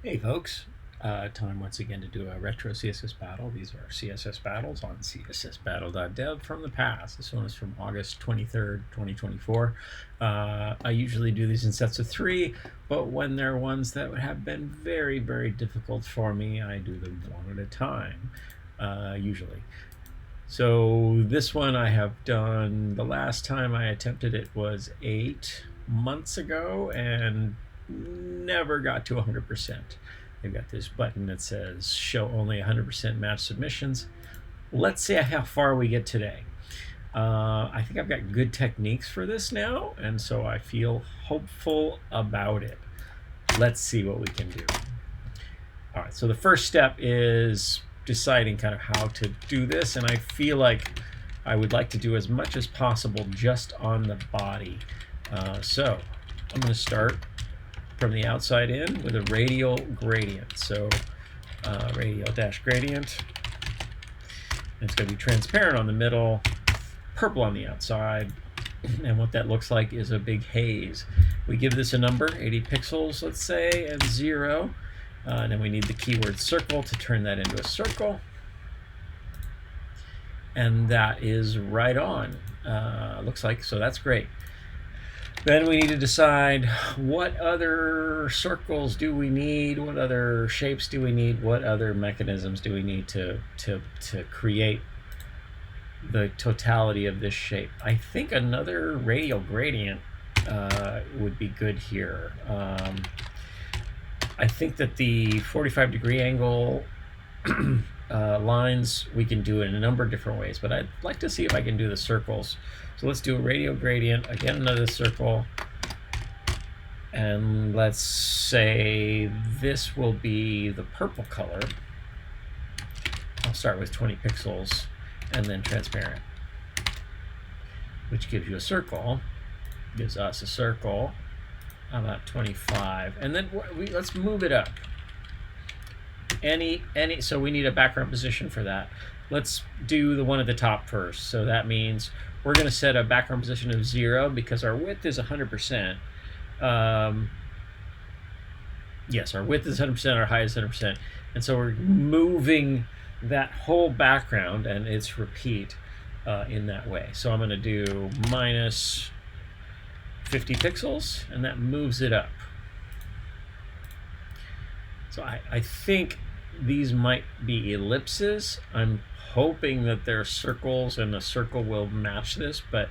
Hey folks, time once again to do a retro CSS battle. These are CSS battles on CSSBattle.dev from the past. This one is from August 23rd, 2024. I usually do these in sets of 3, but when they're ones that have been very, very difficult for me, I do them one at a time, usually. So this one I have done, the last time I attempted it was 8 months ago and never got to 100%. They've got this button that says show only 100% match submissions. Let's see how far we get today. I think I've got good techniques for this now, and so I feel hopeful about it. Let's see what we can do. All right, so the first step is deciding kind of how to do this, and I feel like I would like to do as much as possible just on the body. So I'm going to start from the outside in with a radial gradient. So radial dash gradient. And it's going to be transparent on the middle, purple on the outside, and what that looks like is a big haze. We give this a number, 80 pixels, let's say, and 0. And then we need the keyword circle to turn that into a circle. And that is right on, looks like, so that's great. Then we need to decide what other circles do we need, what other shapes do we need, what other mechanisms do we need to create the totality of this shape. I think another radial gradient would be good here. I think that the 45-degree angle lines we can do in a number of different ways, but I'd like to see if I can do the circles. So let's do a radial gradient, again another circle, and let's say this will be the purple color. I'll start with 20 pixels and then transparent, which gives you a circle, gives us a circle. How about 25? And then let's move it up. So we need a background position for that. Let's do the one at the top first. So that means we're going to set a background position of 0 because our width is 100%. Yes, our width is 100%, our height is 100%. And so we're moving that whole background and its repeat in that way. So I'm going to do minus 50 pixels, and that moves it up. So I think these might be ellipses. I'm hoping that they're circles and a circle will match this, but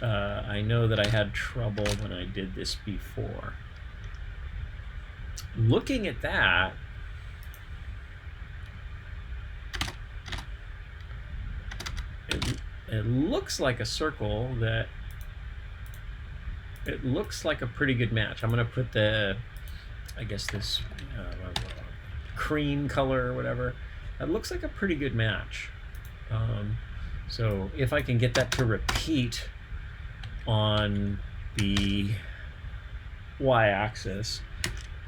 I know that I had trouble when I did this before. Looking at that, it looks like a circle that it looks like a pretty good match. I'm going to put the, I guess this cream color or whatever. That looks like a pretty good match. So if I can get that to repeat on the y-axis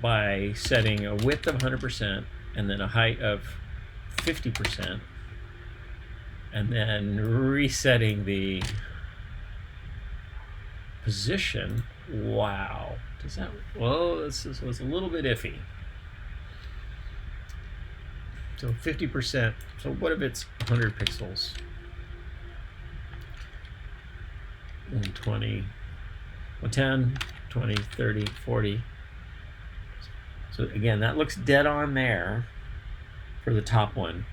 by setting a width of 100% and then a height of 50%, and then resetting the position. Wow, does that? Well, this was a little bit iffy. So 50%. So what if it's 100 pixels? 120, 110, 20, 30, 40. So again, that looks dead on there for the top one,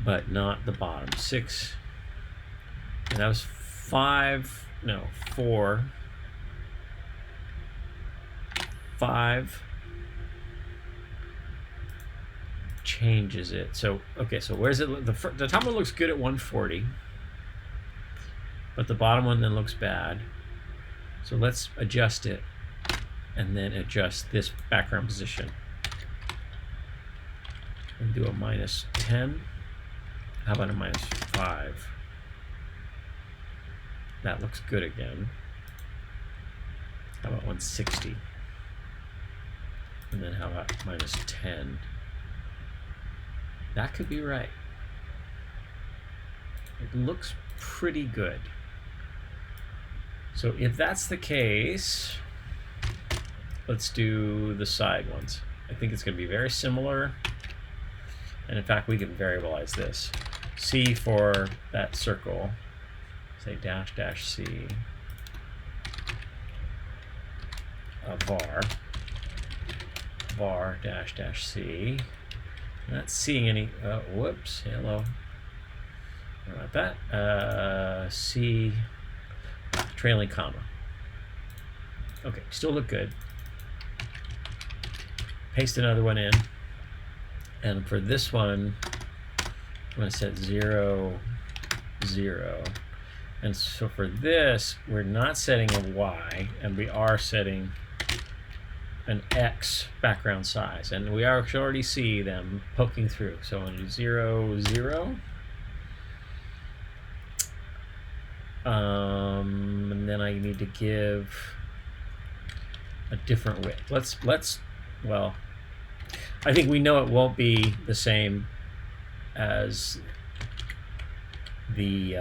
but not the bottom. 6. And that was 5. No, 4, 5 changes it. So okay, so where's it? The top one looks good at 140, but the bottom one then looks bad. So let's adjust it and then adjust this background position and do a minus 10. How about a minus 5? That looks good again. How about 160? And then how about minus 10? That could be right. It looks pretty good. So if that's the case, let's do the side ones. I think it's going to be very similar. And in fact, we can variabilize this. C for that circle, say dash dash C, var dash dash C. I'm not seeing any, whoops, hello. How about that? C, trailing comma. Okay, still look good. Paste another one in. And for this one, I'm going to set 0, 0. And so for this, we're not setting a Y, and we are setting an X background size. And we already see them poking through. So I'm going to do 0, 0. And then I need to give a different width. Well, I think we know it won't be the same as the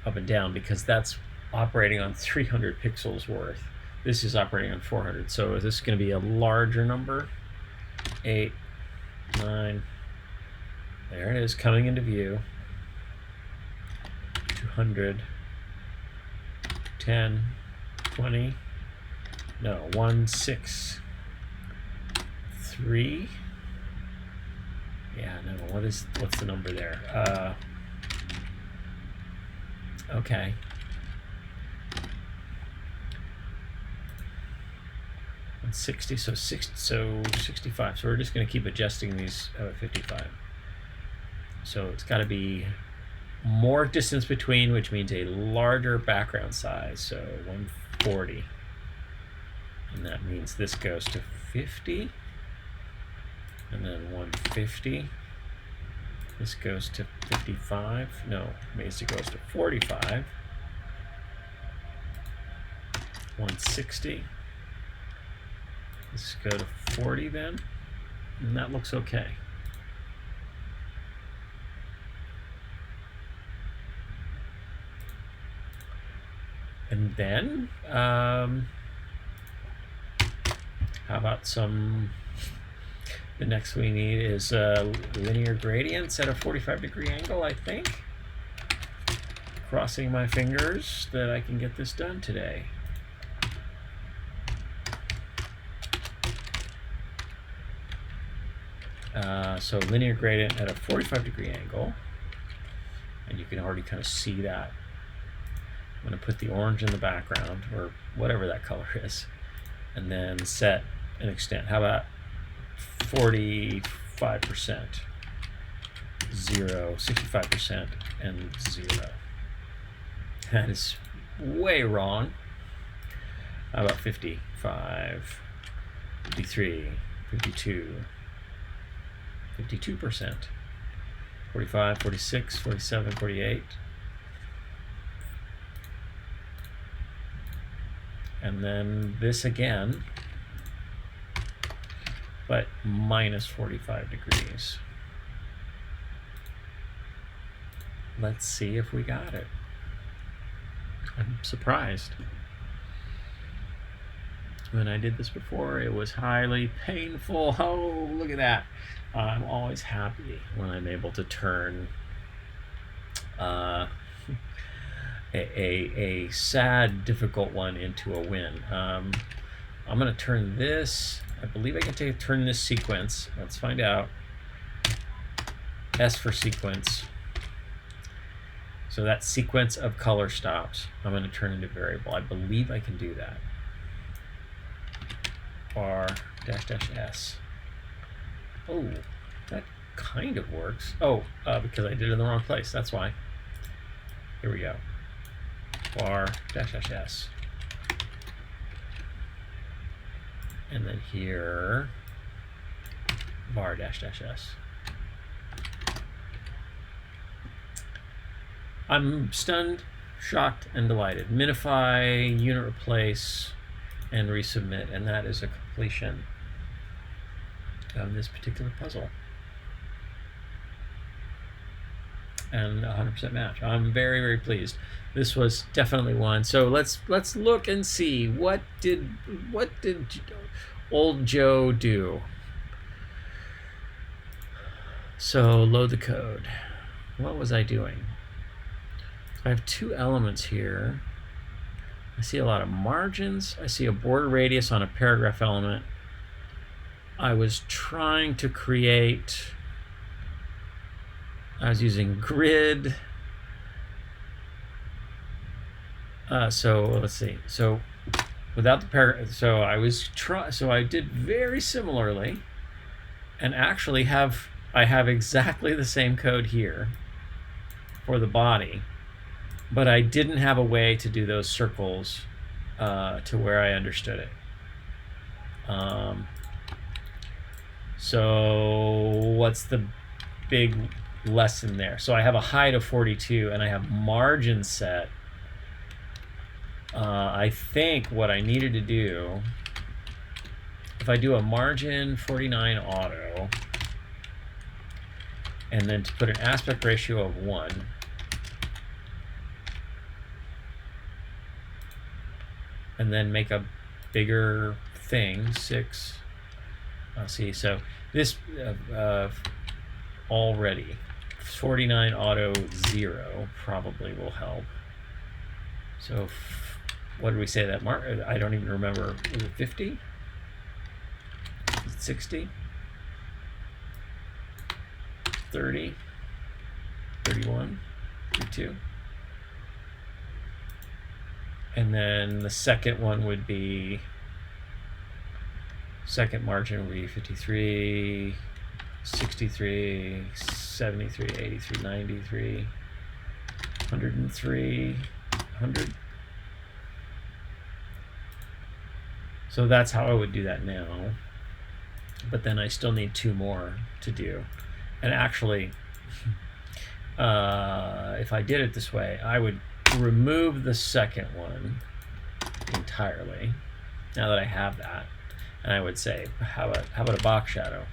up and down, because that's operating on 300 pixels worth. This is operating on 400. So is this going to be a larger number? 8, 9. There it is, coming into view. 200, 10, 20. No, 1, 6. 3. Yeah, no, what's the number there? Okay. And 60, so 65. So we're just going to keep adjusting these 55. So it's got to be more distance between, which means a larger background size. So 140. And that means this goes to 50. And then 150. This goes to 55. No, it means it goes to 45. 160. Let's go to 40 then. And that looks okay. And then, how about some... The next we need is linear gradients at a 45-degree angle, I think. Crossing my fingers that I can get this done today. So linear gradient at a 45-degree angle. And you can already kind of see that. I'm going to put the orange in the background, or whatever that color is. And then set an extent. How about 45%, 0, 65%, and 0. That is way wrong. How about 55, 53, 52, 52%, 45, 46, 47, 48. And then this again, but minus 45 degrees. Let's see if we got it. I'm surprised. When I did this before, it was highly painful. Oh, look at that. I'm always happy when I'm able to turn a sad, difficult one into a win. I'm going to turn this. I believe I can turn this sequence. Let's find out. S for sequence. So that sequence of color stops, I'm going to turn into variable. I believe I can do that. Var dash dash S. Oh, that kind of works. Oh, because I did it in the wrong place. That's why. Here we go. Var dash dash S. And then here, var dash dash S. I'm stunned, shocked, and delighted. Minify, unit replace, and resubmit. And that is a completion of this particular puzzle. And 100% match. I'm very, very pleased. This was definitely one. So let's look and see what old Joe do? So load the code. What was I doing? I have two elements here. I see a lot of margins. I see a border radius on a paragraph element. I was trying to create, I was using grid. So let's see. So without the paragraph, so I did very similarly, and actually I have exactly the same code here for the body, but I didn't have a way to do those circles to where I understood it. So what's the big lesson there? So I have a height of 42 and I have margin set. I think what I needed to do, if I do a margin 49 auto, and then to put an aspect ratio of 1, and then make a bigger thing, 6. See, so this already 49 auto 0 probably will help. So what did we say that mark? I don't even remember. Was it 50? Is it 60? 30? 31? 32? And then the second one would be, second margin would be 53, 63, 73, 83, 93, 103, 100. So that's how I would do that now. But then I still need 2 more to do. And actually, if I did it this way, I would remove the second one entirely, now that I have that. And I would say, how about a box shadow?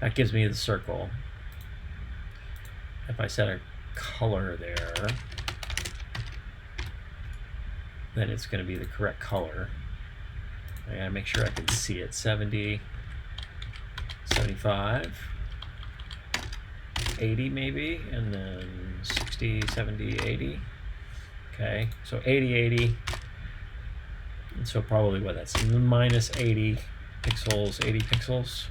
That gives me the circle. If I set a color there, then it's going to be the correct color. I gotta make sure I can see it. 70, 75, 80 maybe, and then 60, 70, 80. Okay, so 80, 80. And so probably what that's minus 80 pixels, 80 pixels.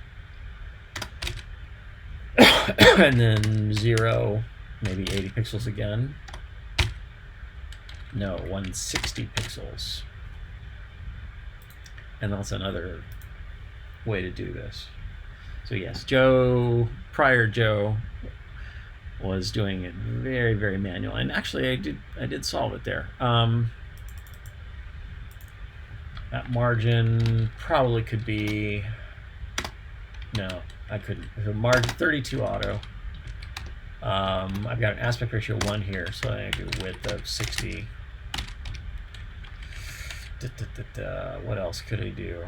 And then 0, maybe 80 pixels again. No, 160 pixels. And that's another way to do this. So yes, prior Joe was doing it very, very manual. And actually I did solve it there. That margin probably could be, no, I couldn't. So margin 32 auto. I've got an aspect ratio 1 here, so I do width of 60. What else could I do?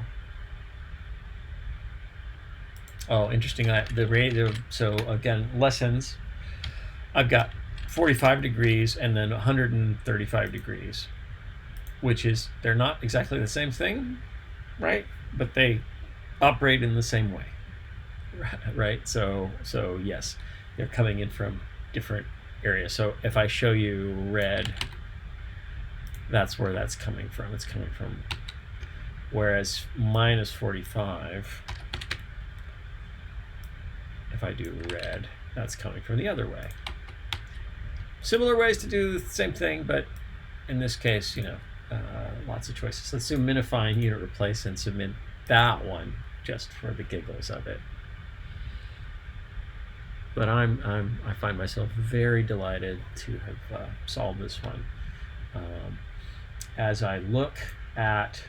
Oh, interesting. The rate of, so again, lessons. I've got 45 degrees and then 135 degrees, which is, they're not exactly the same thing, right? But they operate in the same way, right? So yes, they're coming in from different areas. So if I show you red, that's where that's coming from. It's coming from, whereas minus 45, if I do red, that's coming from the other way. Similar ways to do the same thing, but in this case, lots of choices. Let's do minify and unit replace and submit that one just for the giggles of it. But I find myself very delighted to have solved this one. As I look at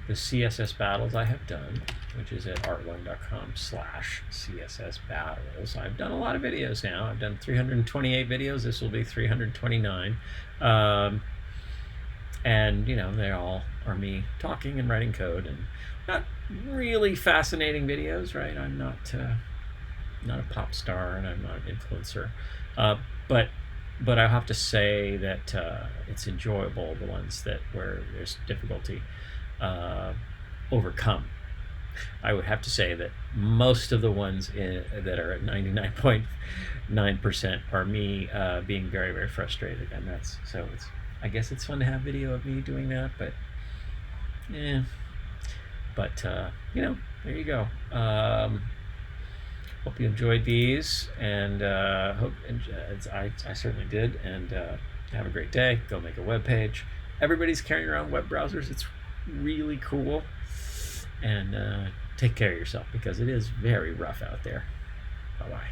the CSS battles I have done, which is at artlung.com/CSSBattles, I've done a lot of videos now. I've done 328 videos. This will be 329. And, they all are me talking and writing code, and not really fascinating videos, right? I'm not a pop star, and I'm not an influencer. But but I have to say that it's enjoyable, the ones that where there's difficulty overcome. I would have to say that most of the ones that are at 99.9% are me being very, very frustrated, and that's so. I guess it's fun to have video of me doing that, but yeah. But there you go. Hope you enjoyed these, and I certainly did. And have a great day. Go make a web page. Everybody's carrying around web browsers. It's really cool. And take care of yourself, because it is very rough out there. Bye-bye.